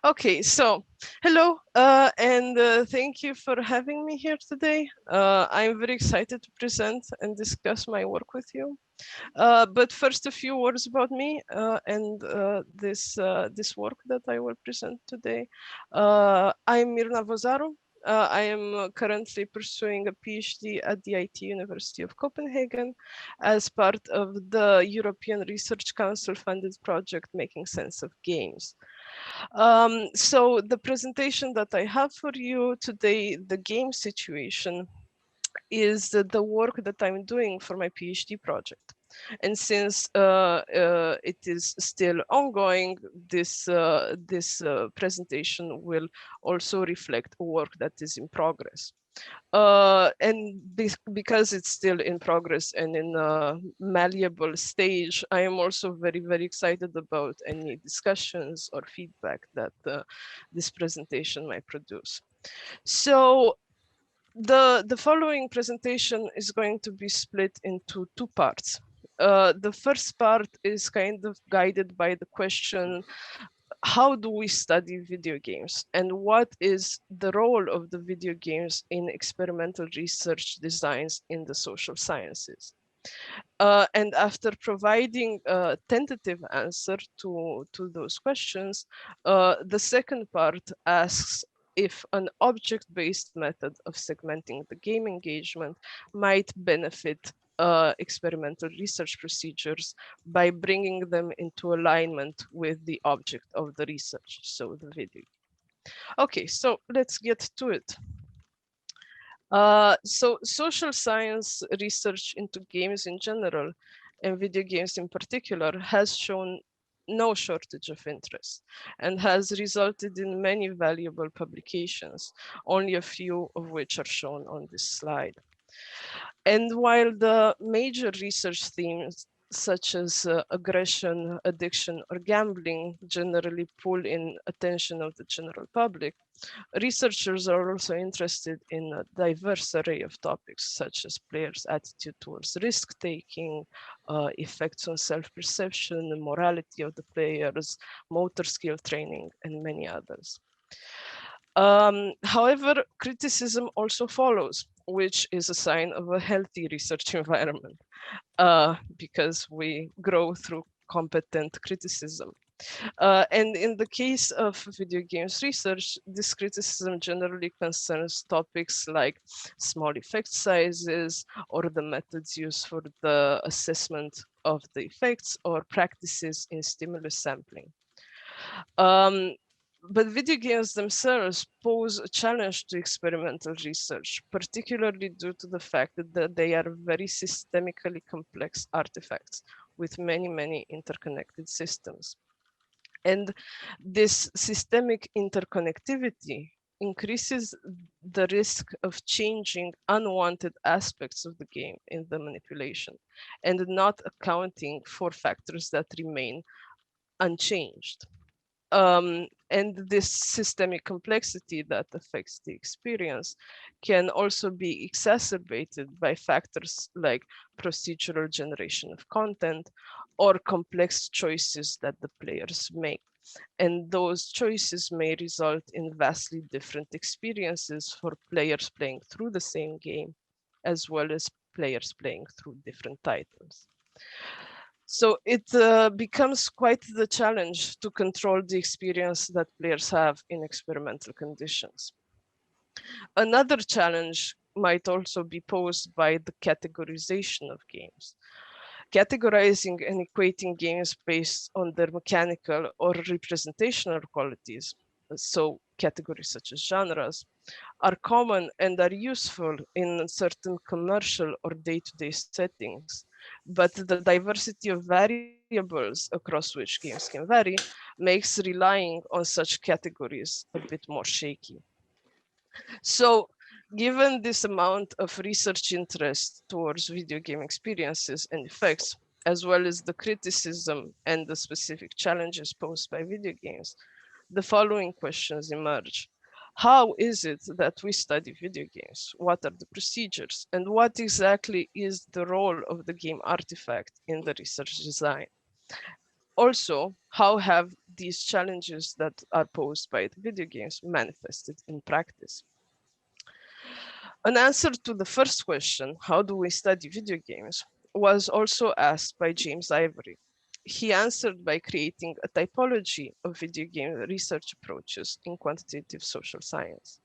Okay, so hello, and thank you for having me here today. I'm very excited to present and discuss my work with you. But first, a few words about me and this work that I will present today. I'm Miruna Vozaru. I am currently pursuing a PhD at the IT University of Copenhagen as part of the European Research Council funded project Making Sense of Games. So the presentation that I have for you today, the game situation, is the work that I'm doing for my PhD project. And since it is still ongoing, this presentation will also reflect work that is in progress. Because it's still in progress and in a malleable stage, I am also very excited about any discussions or feedback that this presentation might produce. So the following presentation is going to be split into two parts. The first part is kind of guided by the question, how do we study video games and what is the role of the video games in experimental research designs in the social sciences? And after providing a tentative answer to those questions, the second part asks if an object-based method of segmenting the game engagement might benefit experimental research procedures by bringing them into alignment with the object of the research, so the video. Okay, so let's get to it. So social science research into games in general and video games in particular has shown no shortage of interest and has resulted in many valuable publications, only a few of which are shown on this slide. And while the major research themes such as aggression, addiction, or gambling generally pull in attention of the general public, researchers are also interested in a diverse array of topics, such as players' attitude towards risk-taking, effects on self-perception, the morality of the players, motor skill training, and many others. However, criticism also follows, which is a sign of a healthy research environment, because we grow through competent criticism. And in the case of video games research, this criticism generally concerns topics like small effect sizes or the methods used for the assessment of the effects or practices in stimulus sampling. But video games themselves pose a challenge to experimental research, particularly due to the fact that they are very systemically complex artifacts with many interconnected systems. And this systemic interconnectivity increases the risk of changing unwanted aspects of the game in the manipulation and not accounting for factors that remain unchanged. And this systemic complexity that affects the experience can also be exacerbated by factors like procedural generation of content or complex choices that the players make. And those choices may result in vastly different experiences for players playing through the same game, as well as players playing through different titles. So it becomes quite the challenge to control the experience that players have in experimental conditions. Another challenge might also be posed by the categorization of games. Categorizing and equating games based on their mechanical or representational qualities, so categories such as genres, are common and are useful in certain commercial or day-to-day settings, but the diversity of variables across which games can vary makes relying on such categories a bit more shaky. So given this amount of research interest towards video game experiences and effects, as well as the criticism and the specific challenges posed by video games, the following questions emerge. How is it that we study video games? What are the procedures? And what exactly is the role of the game artifact in the research design? Also, how have these challenges that are posed by the video games manifested in practice. An answer to the first question, how do we study video games, was also asked by James Ivory. He answered by creating a typology of video game research approaches in quantitative social science.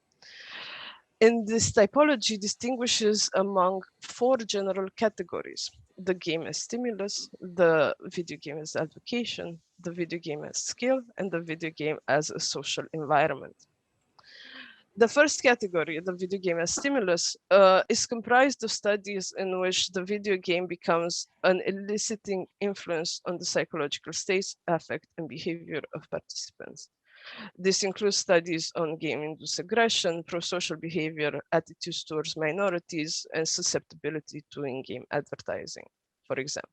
And this typology distinguishes among 4 general categories: the game as stimulus, the video game as avocation, the video game as skill, and the video game as a social environment. The first category, the video game as stimulus, is comprised of studies in which the video game becomes an eliciting influence on the psychological states, affect, and behavior of participants. This includes studies on game-induced aggression, pro-social behavior, attitudes towards minorities, and susceptibility to in-game advertising, for example.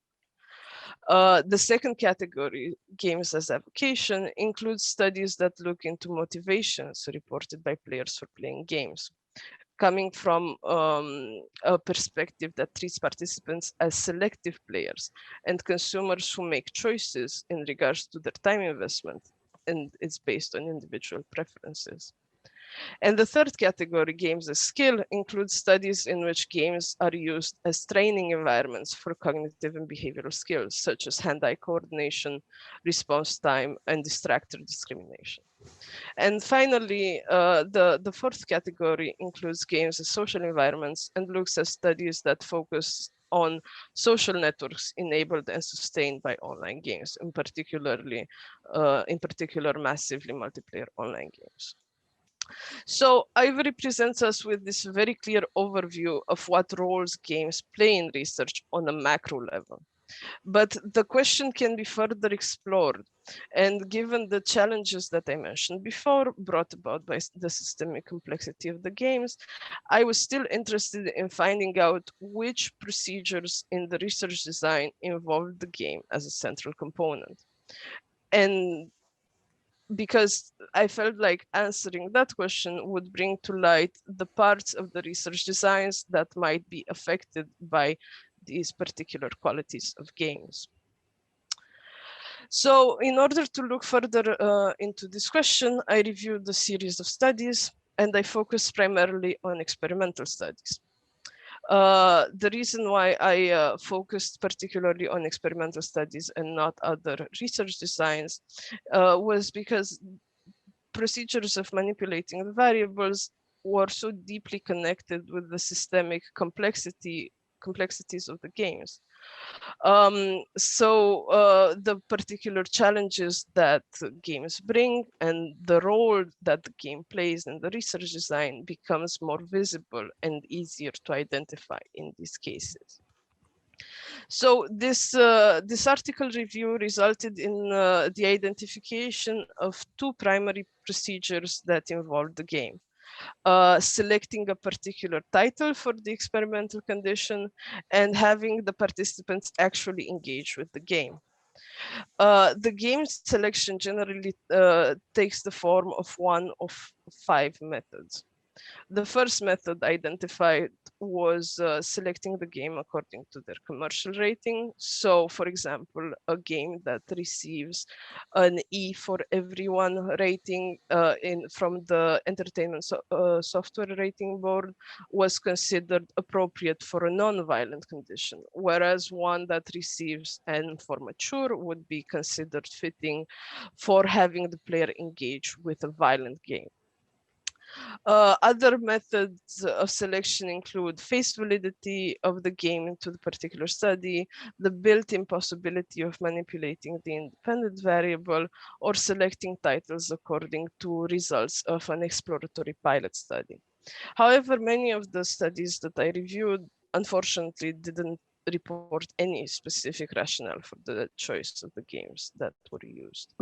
The second category, games as avocation, includes studies that look into motivations reported by players for playing games, coming from a perspective that treats participants as selective players and consumers who make choices in regards to their time investment, and it's based on individual preferences. And the third category, games as skill, includes studies in which games are used as training environments for cognitive and behavioral skills, such as hand-eye coordination, response time, and distractor discrimination. And finally, the fourth category includes games as social environments and looks at studies that focus on social networks enabled and sustained by online games, in particular massively multiplayer online games. So Ivory presents us with this very clear overview of what roles games play in research on a macro level. But the question can be further explored. And given the challenges that I mentioned before, brought about by the systemic complexity of the games, I was still interested in finding out which procedures in the research design involved the game as a central component. And because I felt like answering that question would bring to light the parts of the research designs that might be affected by these particular qualities of games. So in order to look further into this question, I reviewed a series of studies and I focused primarily on experimental studies. The reason why I focused particularly on experimental studies and not other research designs was because procedures of manipulating the variables were so deeply connected with the systemic complexities of the games. So the particular challenges that games bring and the role that the game plays in the research design becomes more visible and easier to identify in these cases. So this article review resulted in the identification of 2 primary procedures that involved the game. Selecting a particular title for the experimental condition and having the participants actually engage with the game. The game selection generally takes the form of one of 5 methods. The first method identified was selecting the game according to their commercial rating. So, for example, a game that receives an E for everyone rating from the Entertainment Software Rating Board was considered appropriate for a non-violent condition, whereas one that receives N for mature would be considered fitting for having the player engage with a violent game. Other methods of selection include face validity of the game into the particular study, the built-in possibility of manipulating the independent variable, or selecting titles according to results of an exploratory pilot study. However, many of the studies that I reviewed, unfortunately, didn't report any specific rationale for the choice of the games that were used.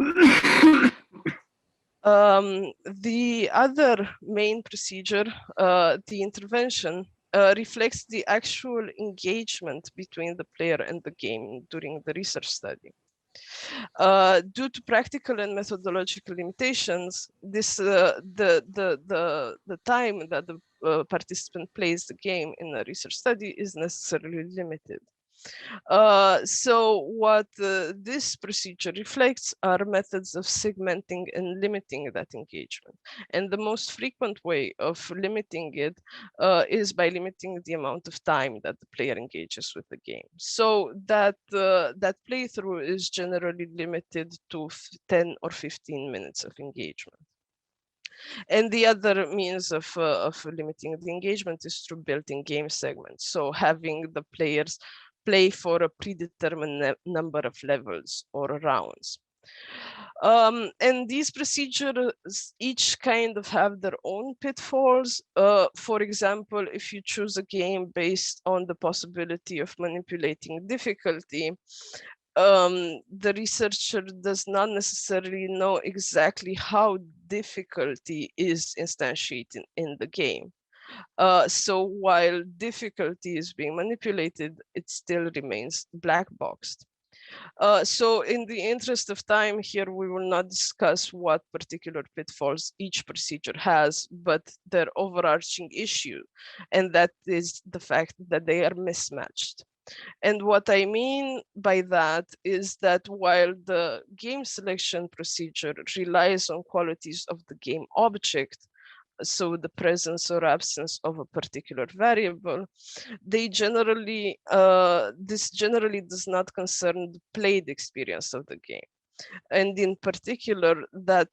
The other main procedure, the intervention, reflects the actual engagement between the player and the game during the research study. Due to practical and methodological limitations, the time that the participant plays the game in a research study is necessarily limited. So what this procedure reflects are methods of segmenting and limiting that engagement. And the most frequent way of limiting it is by limiting the amount of time that the player engages with the game. So that that playthrough is generally limited to 10 or 15 minutes of engagement. And the other means of limiting the engagement is through built-in game segments. So having the players play for a predetermined number of levels or rounds. And these procedures each kind of have their own pitfalls. For example, if you choose a game based on the possibility of manipulating difficulty, the researcher does not necessarily know exactly how difficulty is instantiated in the game. So while difficulty is being manipulated, it still remains black boxed. So in the interest of time here, we will not discuss what particular pitfalls each procedure has, but their overarching issue, and that is the fact that they are mismatched. And what I mean by that is that while the game selection procedure relies on qualities of the game object, so the presence or absence of a particular variable, they generally, this generally does not concern the played experience of the game. And in particular, that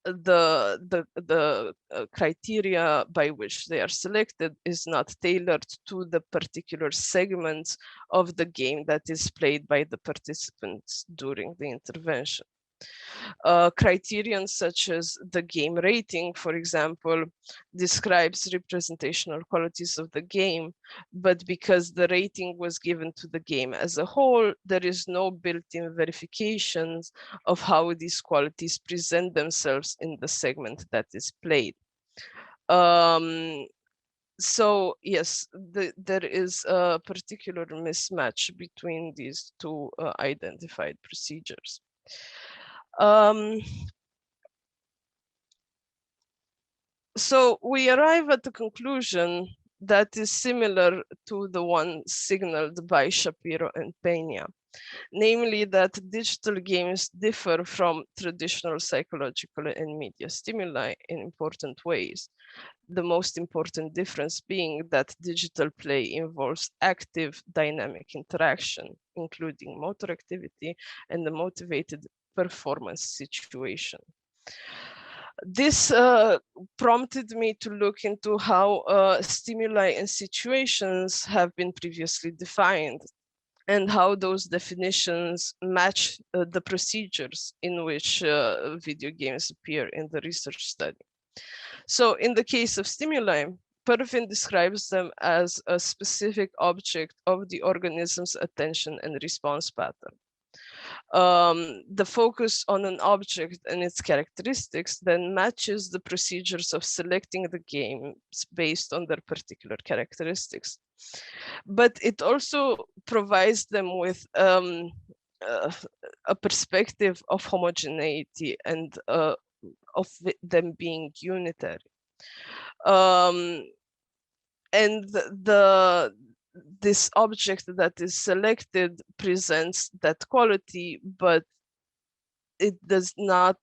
the criteria by which they are selected is not tailored to the particular segments of the game that is played by the participants during the intervention. Criterion such as the game rating, for example, describes representational qualities of the game, but because the rating was given to the game as a whole, there is no built-in verifications of how these qualities present themselves in the segment that is played. So yes, there is a particular mismatch between these two identified procedures. So we arrive at the conclusion that is similar to the one signaled by Shapiro and Peña, namely that digital games differ from traditional psychological and media stimuli in important ways. The most important difference being that digital play involves active dynamic interaction, including motor activity and the motivated performance situation. This prompted me to look into how stimuli and situations have been previously defined and how those definitions match the procedures in which video games appear in the research study. So in the case of stimuli, Pervin describes them as a specific object of the organism's attention and response pattern. The focus on an object and its characteristics then matches the procedures of selecting the games based on their particular characteristics. But it also provides them with a perspective of homogeneity and of them being unitary. And this object that is selected presents that quality, but it does not,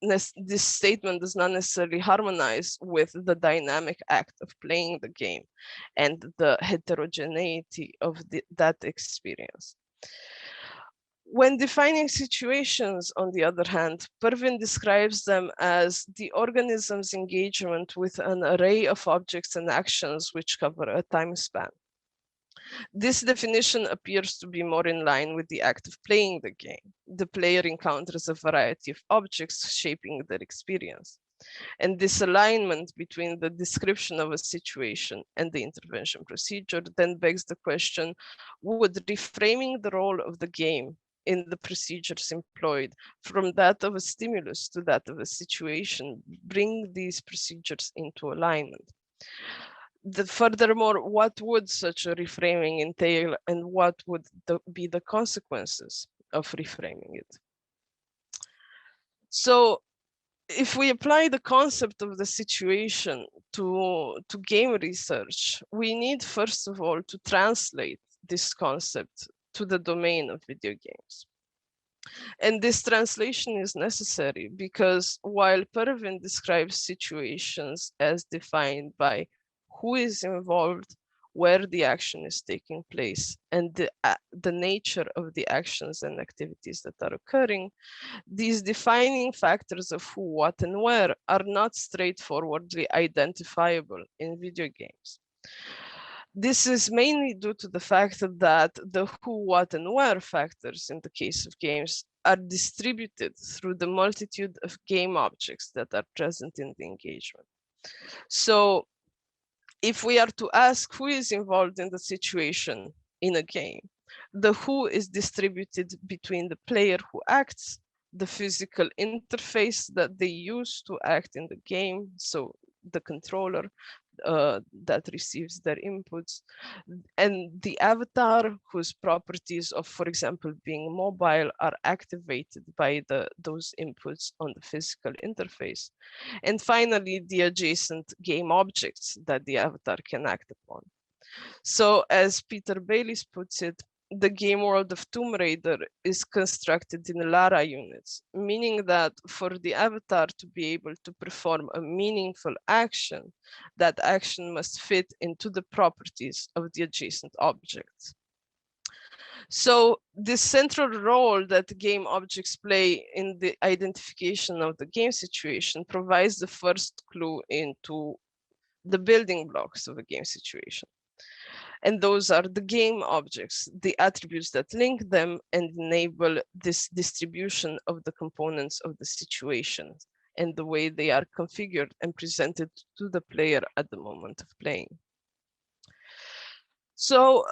this statement does not necessarily harmonize with the dynamic act of playing the game and the heterogeneity of that experience. When defining situations, on the other hand, Pervin describes them as the organism's engagement with an array of objects and actions which cover a time span. This definition appears to be more in line with the act of playing the game. The player encounters a variety of objects shaping their experience. And this alignment between the description of a situation and the intervention procedure then begs the question, would reframing the role of the game in the procedures employed from that of a stimulus to that of a situation bring these procedures into alignment? Furthermore, what would such a reframing entail and what would be the consequences of reframing it? So if we apply the concept of the situation to game research, we need, first of all, to translate this concept to the domain of video games. And this translation is necessary because while Pervin describes situations as defined by who is involved, where the action is taking place, and the nature of the actions and activities that are occurring, these defining factors of who, what, and where are not straightforwardly identifiable in video games. This is mainly due to the fact that the who, what, and where factors in the case of games are distributed through the multitude of game objects that are present in the engagement. So if we are to ask who is involved in the situation in a game, the who is distributed between the player who acts, the physical interface that they use to act in the game, so the controller that receives their inputs, and the avatar whose properties of, for example, being mobile are activated by those inputs on the physical interface. And finally, the adjacent game objects that the avatar can act upon. So as Peter Bayliss puts it, the game world of Tomb Raider is constructed in Lara units, meaning that for the avatar to be able to perform a meaningful action, that action must fit into the properties of the adjacent objects. So this central role that game objects play in the identification of the game situation provides the first clue into the building blocks of a game situation. And those are the game objects, the attributes that link them and enable this distribution of the components of the situation and the way they are configured and presented to the player at the moment of playing. So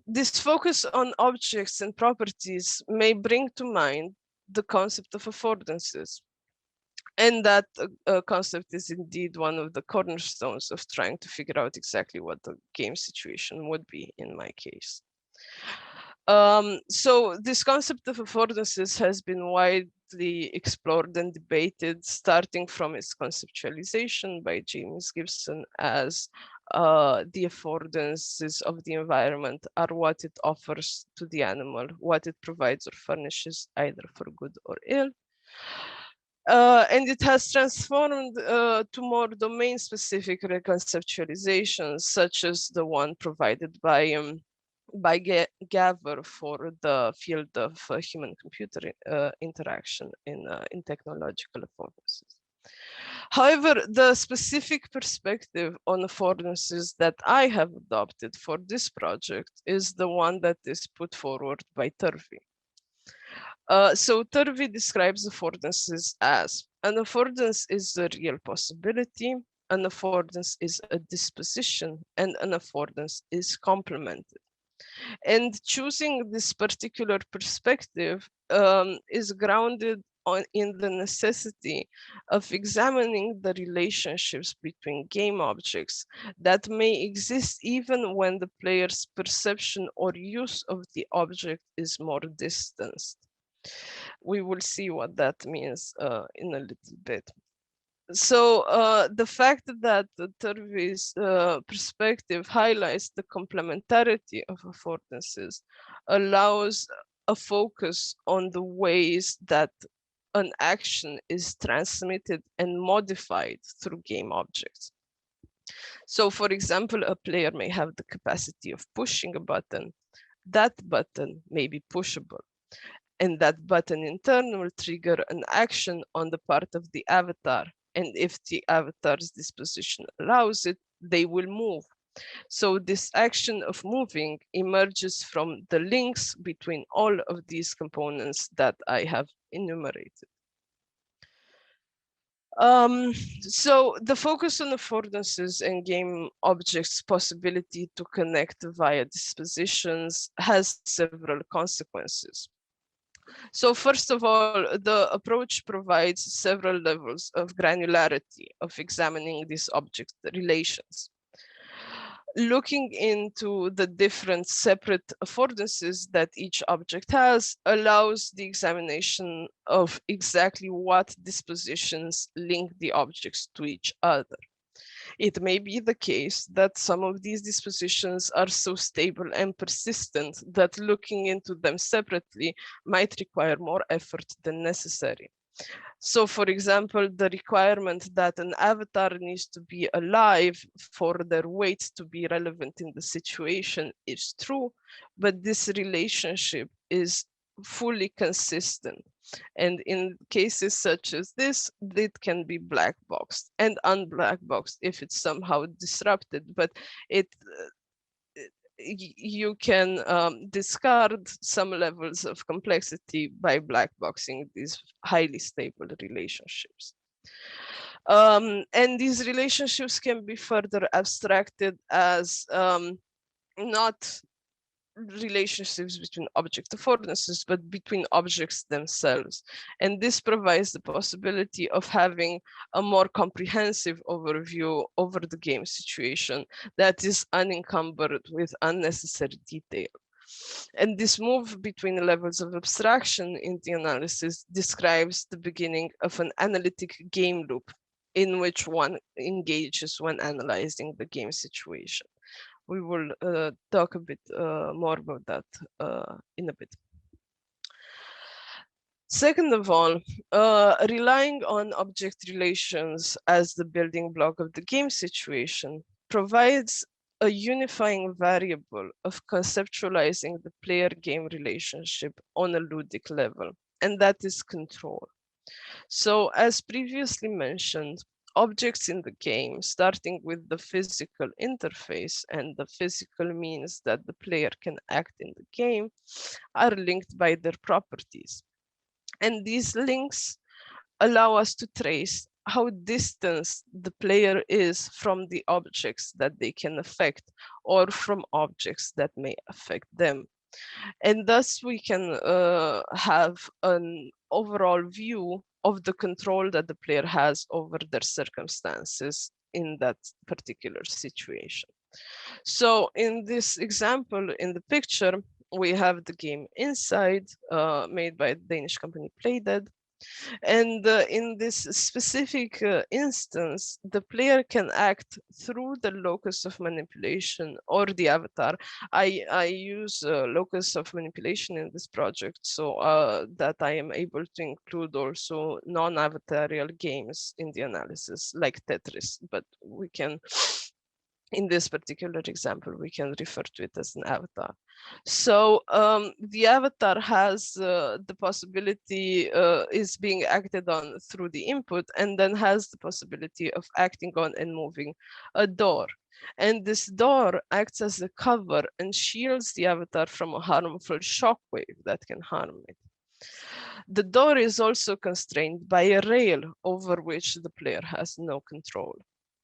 this focus on objects and properties may bring to mind the concept of affordances. And that concept is indeed one of the cornerstones of trying to figure out exactly what the game situation would be in my case. So this concept of affordances has been widely explored and debated, starting from its conceptualization by James Gibson as the affordances of the environment are what it offers to the animal, what it provides or furnishes, either for good or ill. And it has transformed to more domain-specific reconceptualizations, such as the one provided by Gavor for the field of human-computer interaction in technological affordances. However, the specific perspective on affordances that I have adopted for this project is the one that is put forward by Turvey. So Turvey describes affordances as an affordance is a real possibility, an affordance is a disposition, and an affordance is complemented. And choosing this particular perspective is grounded in the necessity of examining the relationships between game objects that may exist even when the player's perception or use of the object is more distanced. We will see what that means in a little bit. So the fact that Turvey's perspective highlights the complementarity of affordances allows a focus on the ways that an action is transmitted and modified through game objects. So for example, a player may have the capacity of pushing a button. That button may be pushable. And that button in turn will trigger an action on the part of the avatar. And if the avatar's disposition allows it, they will move. So this action of moving emerges from the links between all of these components that I have enumerated. So the focus on affordances and game objects' possibility to connect via dispositions has several consequences. So first of all, the approach provides several levels of granularity of examining these object relations. Looking into the different separate affordances that each object has allows the examination of exactly what dispositions link the objects to each other. It may be the case that some of these dispositions are so stable and persistent that looking into them separately might require more effort than necessary. So, for example, the requirement that an avatar needs to be alive for their weight to be relevant in the situation is true, but this relationship is fully consistent. And in cases such as this, it can be black boxed and unblack boxed if it's somehow disrupted, but it you can discard some levels of complexity by black boxing these highly stable relationships. And these relationships can be further abstracted as not relationships between object affordances, but between objects themselves. And this provides the possibility of having a more comprehensive overview over the game situation that is unencumbered with unnecessary detail. And this move between levels of abstraction in the analysis describes the beginning of an analytic game loop in which one engages when analyzing the game situation. We will talk a bit more about that in a bit. Second of all, relying on object relations as the building block of the game situation provides a unifying variable of conceptualizing the player-game relationship on a ludic level, and that is control. So as previously mentioned, objects in the game, starting with the physical interface and the physical means that the player can act in the game, are linked by their properties. And these links allow us to trace how distant the player is from the objects that they can affect or from objects that may affect them. And thus we can have an overall view of the control that the player has over their circumstances in that particular situation. So in this example, in the picture, we have the game Inside, made by the Danish company Playdead. And in this specific instance, the player can act through the locus of manipulation or the avatar. I use locus of manipulation in this project so that I am able to include also non-avatarial games in the analysis, like Tetris, but we can, in this particular example, we can refer to it as an avatar. So the avatar has the possibility, is being acted on through the input, and then has the possibility of acting on and moving a door. And this door acts as a cover and shields the avatar from a harmful shockwave that can harm it. The door is also constrained by a rail over which the player has no control.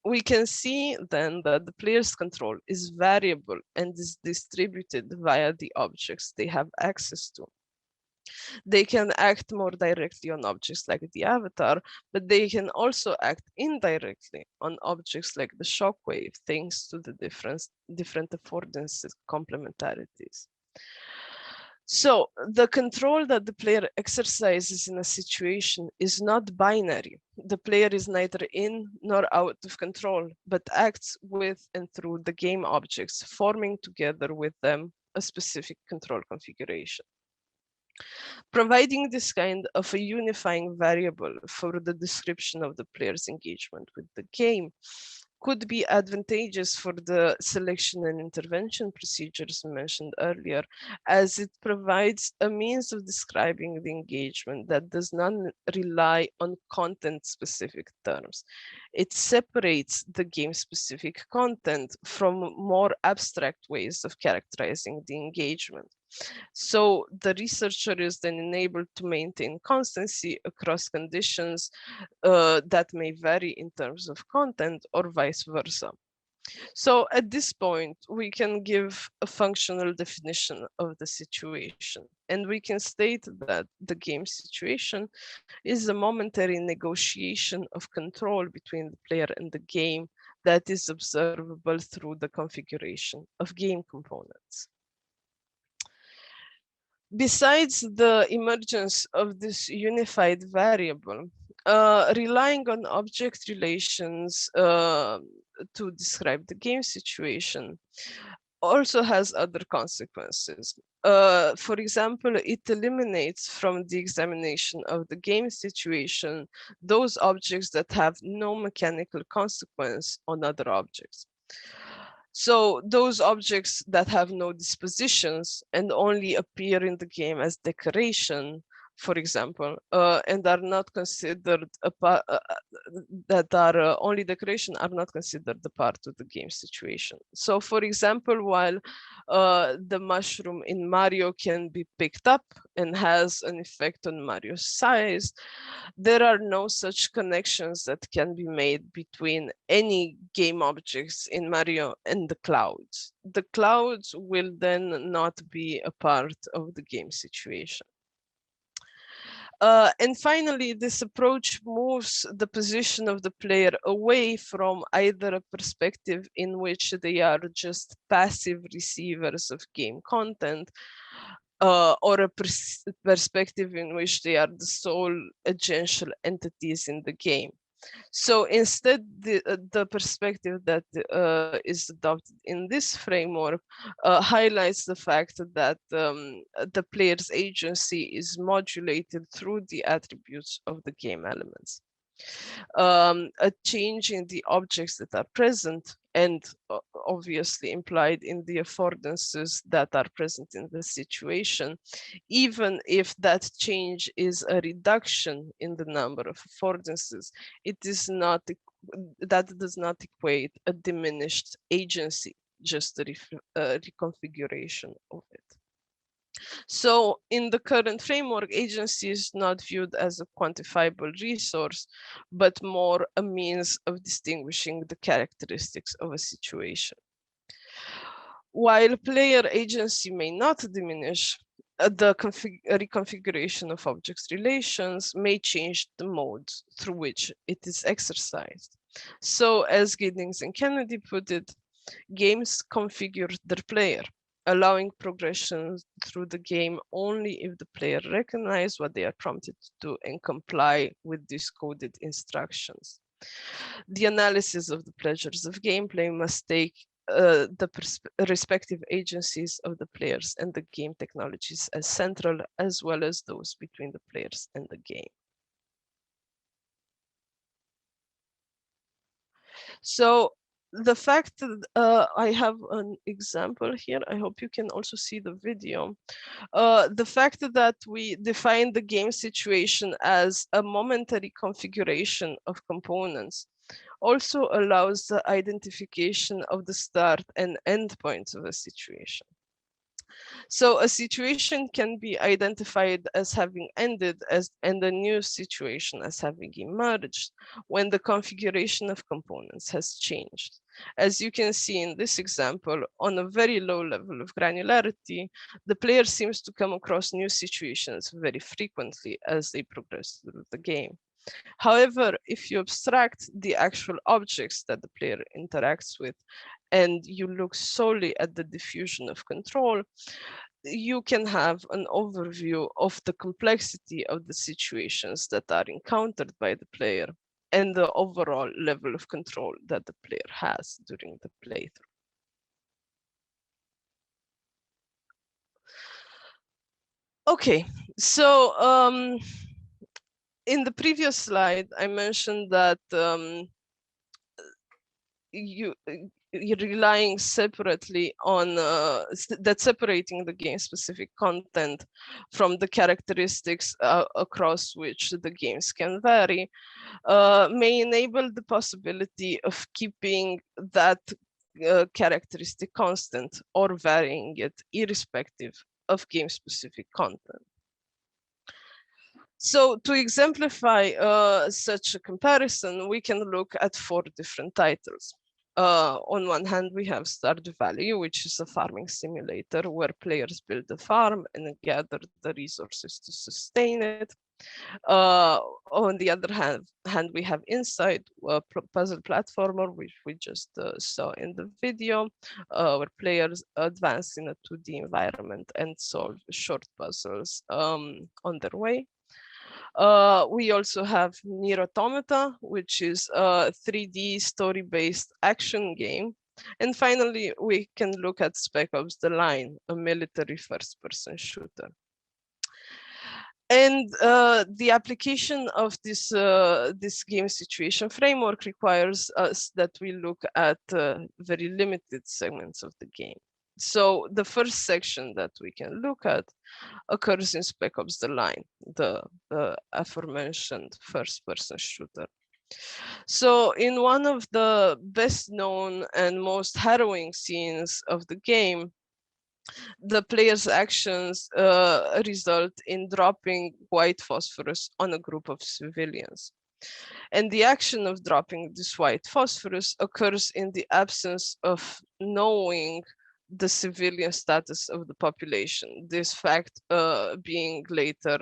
We can see then that the player's control is variable and is distributed via the objects they have access to. They can act more directly on objects like the avatar, but they can also act indirectly on objects like the shockwave, thanks to the different affordances complementarities. So the control that the player exercises in a situation is not binary. The player is neither in nor out of control, but acts with and through the game objects, forming together with them a specific control configuration. Providing this kind of a unifying variable for the description of the player's engagement with the game could be advantageous for the selection and intervention procedures mentioned earlier, as it provides a means of describing the engagement that does not rely on content-specific terms. It separates the game-specific content from more abstract ways of characterizing the engagement. So the researcher is then enabled to maintain constancy across conditions that may vary in terms of content or vice versa. So at this point, we can give a functional definition of the situation, and we can state that the game situation is a momentary negotiation of control between the player and the game that is observable through the configuration of game components. Besides the emergence of this unified variable, relying on object relations to describe the game situation also has other consequences. For example, it eliminates from the examination of the game situation those objects that have no mechanical consequence on other objects. So those objects that have no dispositions and only appear in the game as decoration, for example, and are not considered a part, that are only decoration are not considered a part of the game situation. So for example, while the mushroom in Mario can be picked up and has an effect on Mario's size, there are no such connections that can be made between any game objects in Mario and the clouds. The clouds will then not be a part of the game situation. And finally, this approach moves the position of the player away from either a perspective in which they are just passive receivers of game content, or a perspective in which they are the sole agential entities in the game. So instead, the perspective that is adopted in this framework highlights the fact that the player's agency is modulated through the attributes of the game elements. A change in the objects that are present and obviously implied in the affordances that are present in the situation, even if that change is a reduction in the number of affordances, it is not, that does not equate a diminished agency, just a reconfiguration of it. So in the current framework, agency is not viewed as a quantifiable resource, but more a means of distinguishing the characteristics of a situation. While player agency may not diminish, the reconfiguration of objects relations may change the modes through which it is exercised. So as Giddings and Kennedy put it, games configure their player, allowing progression through the game only if the player recognizes what they are prompted to do and comply with these coded instructions. The analysis of the pleasures of gameplay must take the respective agencies of the players and the game technologies as central, as well as those between the players and the game. So the fact that I have an example here, I hope you can also see the video. The fact that we define the game situation as a momentary configuration of components also allows the identification of the start and end points of a situation. So a situation can be identified as having ended and a new situation as having emerged when the configuration of components has changed. As you can see in this example, on a very low level of granularity, the player seems to come across new situations very frequently as they progress through the game. However, if you abstract the actual objects that the player interacts with and you look solely at the diffusion of control, you can have an overview of the complexity of the situations that are encountered by the player and the overall level of control that the player has during the playthrough. Okay, so in the previous slide, I mentioned that you're relying separately on that separating the game specific content from the characteristics across which the games can vary may enable the possibility of keeping that characteristic constant or varying it irrespective of game specific content. So to exemplify such a comparison, we can look at 4 different titles. On one hand, we have Stardew Valley, which is a farming simulator where players build a farm and gather the resources to sustain it. On the other hand, we have Inside, a puzzle platformer, which we just saw in the video, where players advance in a 2D environment and solve short puzzles on their way. We also have Nier Automata, which is a 3D story-based action game. And finally, we can look at Spec Ops: The Line, a military first-person shooter. And the application of this game situation framework requires us that we look at very limited segments of the game. So the first section that we can look at occurs in Spec Ops: The Line, the aforementioned first-person shooter. So in one of the best known and most harrowing scenes of the game, the player's actions result in dropping white phosphorus on a group of civilians. And the action of dropping this white phosphorus occurs in the absence of knowing the civilian status of the population, this fact being later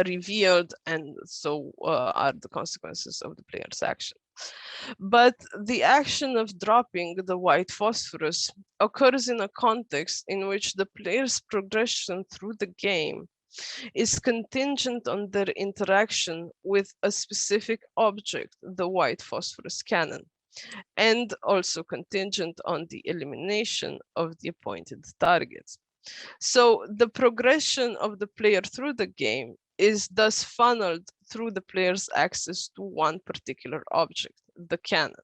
revealed, and so are the consequences of the player's action. But the action of dropping the white phosphorus occurs in a context in which the player's progression through the game is contingent on their interaction with a specific object, the white phosphorus cannon, and also contingent on the elimination of the appointed targets. So the progression of the player through the game is thus funneled through the player's access to one particular object, the cannon.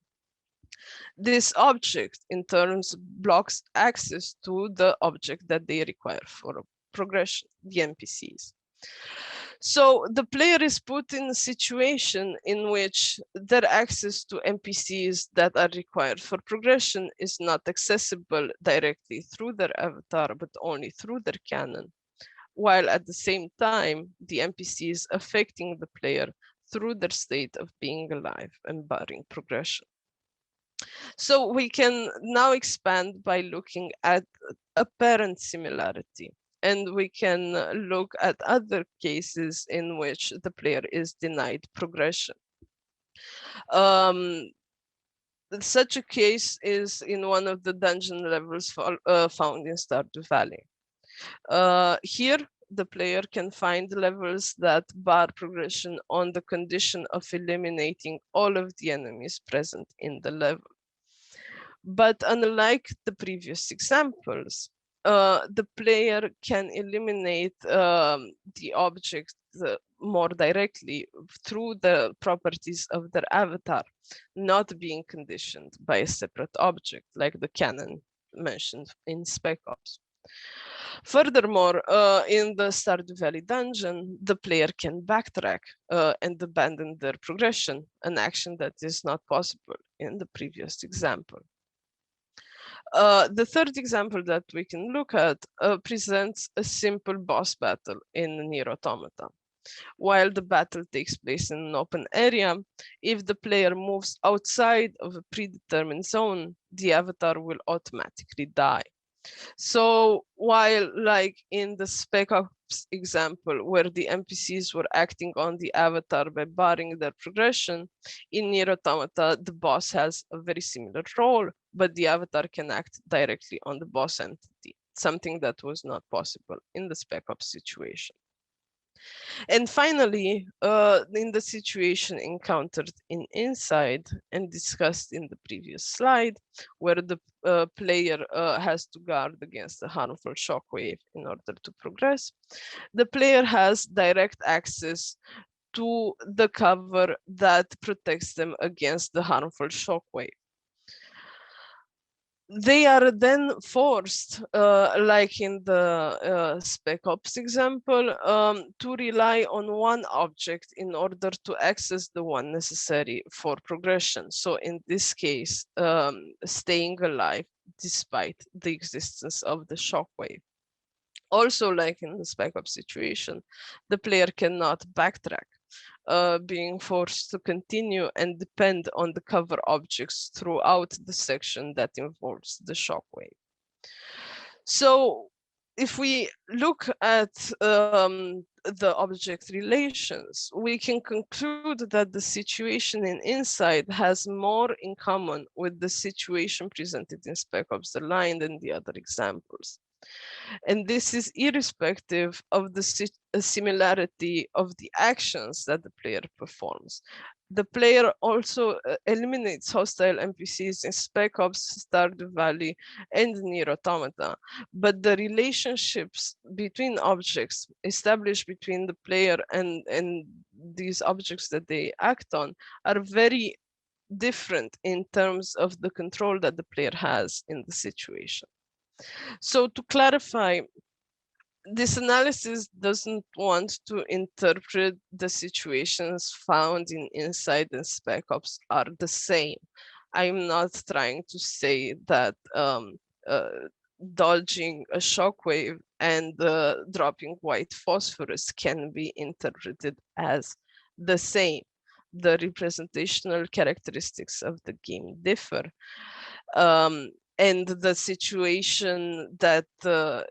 This object in turn blocks access to the object that they require for progression, the NPCs. So the player is put in a situation in which their access to NPCs that are required for progression is not accessible directly through their avatar, but only through their cannon, while at the same time, the NPCs affecting the player through their state of being alive and barring progression. So we can now expand by looking at apparent similarity, and we can look at other cases in which the player is denied progression. Such a case is in one of the dungeon levels found in Stardew Valley. Here, the player can find levels that bar progression on the condition of eliminating all of the enemies present in the level. But unlike the previous examples, the player can eliminate the object more directly through the properties of their avatar, not being conditioned by a separate object like the cannon mentioned in Spec Ops. Furthermore, in the Stardew Valley dungeon, the player can backtrack and abandon their progression, an action that is not possible in the previous example. The third example that we can look at presents a simple boss battle in Nier Automata. While the battle takes place in an open area, if the player moves outside of a predetermined zone, the avatar will automatically die. So while like in the Spec Ops example, where the NPCs were acting on the avatar by barring their progression, in Nier Automata, the boss has a very similar role, but the avatar can act directly on the boss entity, something that was not possible in the Spec Ops situation. And finally, in the situation encountered in Inside and discussed in the previous slide, where the player has to guard against a harmful shockwave in order to progress, the player has direct access to the cover that protects them against the harmful shockwave. They are then forced, like in the Spec Ops example, to rely on one object in order to access the one necessary for progression. So in this case, staying alive despite the existence of the shockwave. Also, like in the Spec Ops situation, the player cannot backtrack, being forced to continue and depend on the cover objects throughout the section that involves the shockwave. So if we look at the object relations, we can conclude that the situation in Inside has more in common with the situation presented in Spec Ops: The Line than the other examples. And this is irrespective of the similarity of the actions that the player performs. The player also eliminates hostile NPCs in Spec Ops, Stardew Valley, and Nier Automata, but the relationships between objects established between the player and these objects that they act on are very different in terms of the control that the player has in the situation. So to clarify, this analysis doesn't want to interpret the situations found in Inside and Spec Ops are the same. I'm not trying to say that uh, dodging a shockwave and dropping white phosphorus can be interpreted as the same. The representational characteristics of the game differ. Um, and the situation that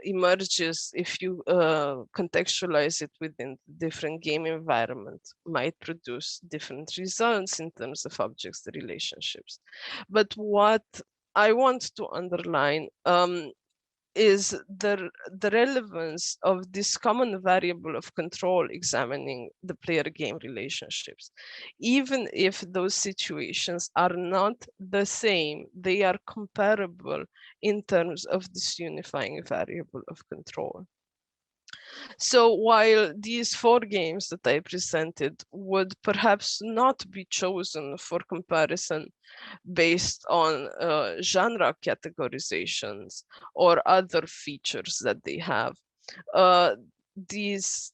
emerges if you contextualize it within different game environment might produce different results in terms of objects relationships. But what I want to underline is the relevance of this common variable of control examining the player-game relationships. Even if those situations are not the same, they are comparable in terms of this unifying variable of control. So while these 4 games that I presented would perhaps not be chosen for comparison based on genre categorizations or other features that they have, uh, these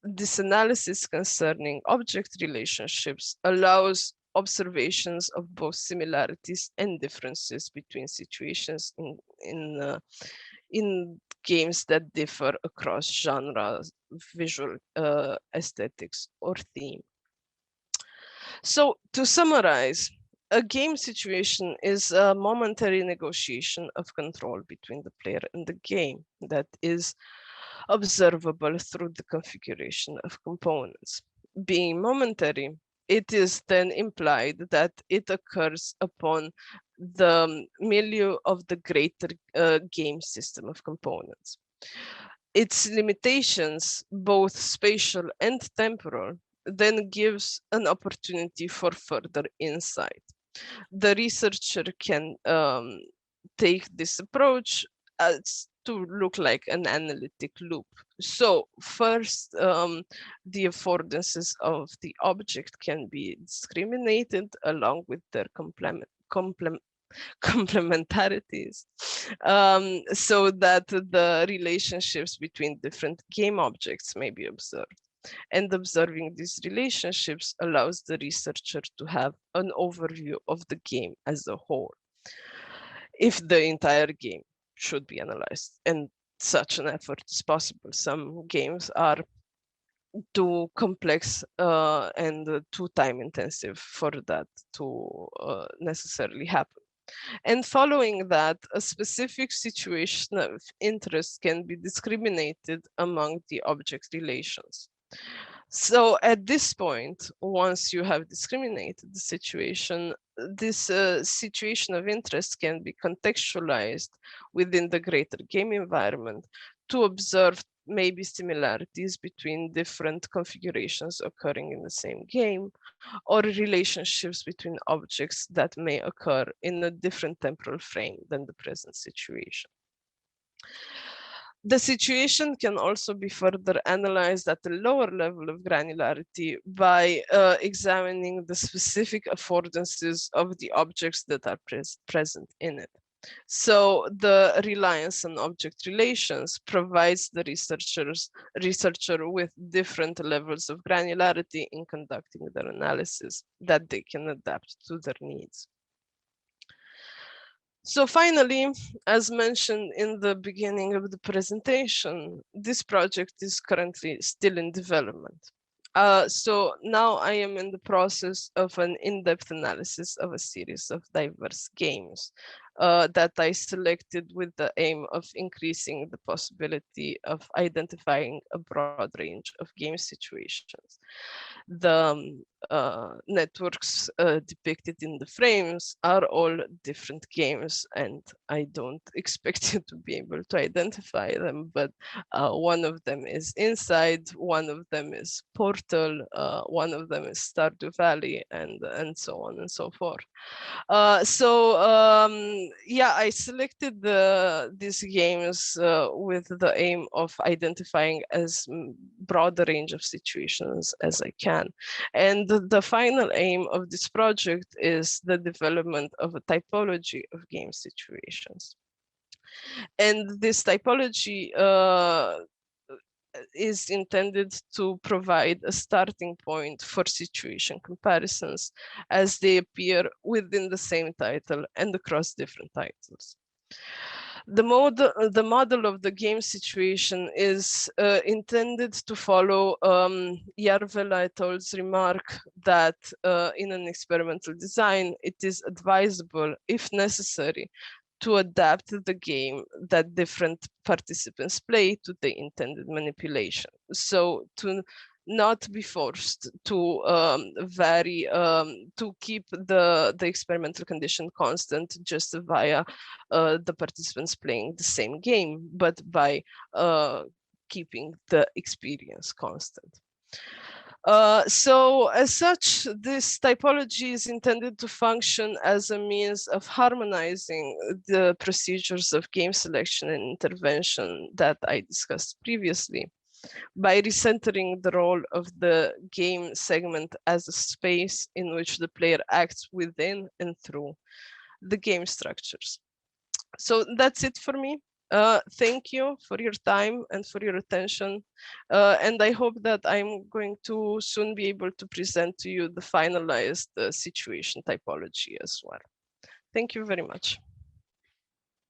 this analysis concerning object relationships allows observations of both similarities and differences between situations in games that differ across genres, visual aesthetics, or theme. So to summarize, a game situation is a momentary negotiation of control between the player and the game that is observable through the configuration of components. Being momentary, it is then implied that it occurs upon the milieu of the greater game system of components. Its limitations, both spatial and temporal, then gives an opportunity for further insight. The researcher can take this approach as to look like an analytic loop. So first, the affordances of the object can be discriminated along with their complementarities, so that the relationships between different game objects may be observed. And observing these relationships allows the researcher to have an overview of the game as a whole, if the entire game should be analyzed. And such an effort is possible. Some games are too complex and too time intensive for that to necessarily happen. And following that, a specific situation of interest can be discriminated among the object relations. So at this point, once you have discriminated the situation, this situation of interest can be contextualized within the greater game environment to observe maybe similarities between different configurations occurring in the same game, or relationships between objects that may occur in a different temporal frame than the present situation. The situation can also be further analyzed at a lower level of granularity by examining the specific affordances of the objects that are present in it. So the reliance on object relations provides the researcher with different levels of granularity in conducting their analysis that they can adapt to their needs. So finally, as mentioned in the beginning of the presentation, this project is currently still in development. So now I am in the process of an in-depth analysis of a series of diverse games that I selected with the aim of increasing the possibility of identifying a broad range of game situations. The networks depicted in the frames are all different games, and I don't expect you to be able to identify them, but one of them is Inside, one of them is Portal, one of them is Stardew Valley, and so on and so forth. Yeah, I selected these games with the aim of identifying as broad a range of situations as I can. And the final aim of this project is the development of a typology of game situations. And this typology is intended to provide a starting point for situation comparisons as they appear within the same title and across different titles. The model of the game situation is intended to follow Järvela et al.'s remark that in an experimental design, it is advisable, if necessary, to adapt the game that different participants play to the intended manipulation. So to not be forced to vary, to keep the experimental condition constant just via the participants playing the same game, but by keeping the experience constant. So as such, this typology is intended to function as a means of harmonizing the procedures of game selection and intervention that I discussed previously by recentering the role of the game segment as a space in which the player acts within and through the game structures. So that's it for me. Thank you for your time and for your attention. And I hope that I'm going to soon be able to present to you the finalized situation typology as well. Thank you very much.